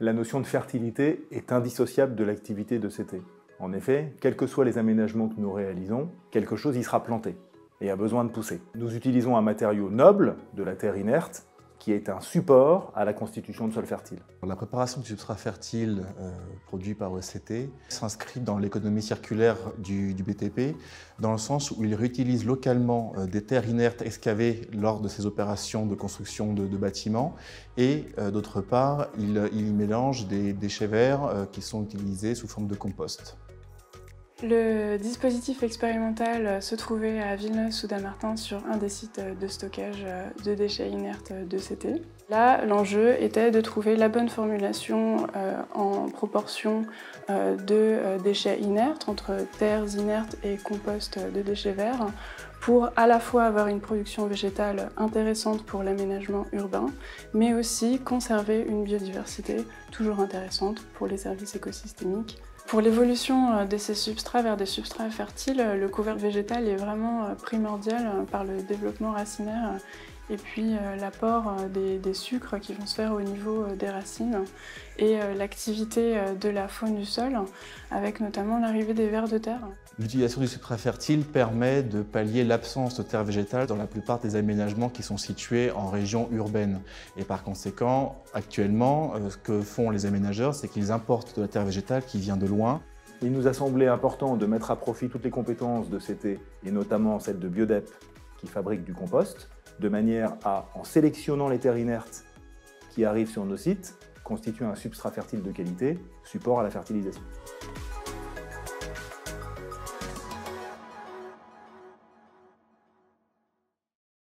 La notion de fertilité est indissociable de l'activité de CT. En effet, quels que soient les aménagements que nous réalisons, quelque chose y sera planté et a besoin de pousser. Nous utilisons un matériau noble, de la terre inerte, qui est un support à la constitution de sols fertiles. La préparation du substrat fertile produit par ECT s'inscrit dans l'économie circulaire du BTP, dans le sens où il réutilise localement des terres inertes excavées lors de ces opérations de construction de bâtiments et d'autre part, il y mélange des déchets verts qui sont utilisés sous forme de compost. Le dispositif expérimental se trouvait à Villeneuve-sous-Dammartin sur un des sites de stockage de déchets inertes de CT. Là, l'enjeu était de trouver la bonne formulation en proportion de déchets inertes, entre terres inertes et compost de déchets verts, pour à la fois avoir une production végétale intéressante pour l'aménagement urbain, mais aussi conserver une biodiversité toujours intéressante pour les services écosystémiques. Pour l'évolution de ces substrats vers des substrats fertiles, le couvert végétal est vraiment primordial par le développement racinaire et puis l'apport des sucres qui vont se faire au niveau des racines et l'activité de la faune du sol, avec notamment l'arrivée des vers de terre. L'utilisation du substrat fertile permet de pallier l'absence de terre végétale dans la plupart des aménagements qui sont situés en région urbaine. Et par conséquent, actuellement, ce que font les aménageurs, c'est qu'ils importent de la terre végétale qui vient de loin. Il nous a semblé important de mettre à profit toutes les compétences de CT, et notamment celles de Biodep, qui fabrique du compost, de manière à, en sélectionnant les terres inertes qui arrivent sur nos sites, constituer un substrat fertile de qualité, support à la fertilisation.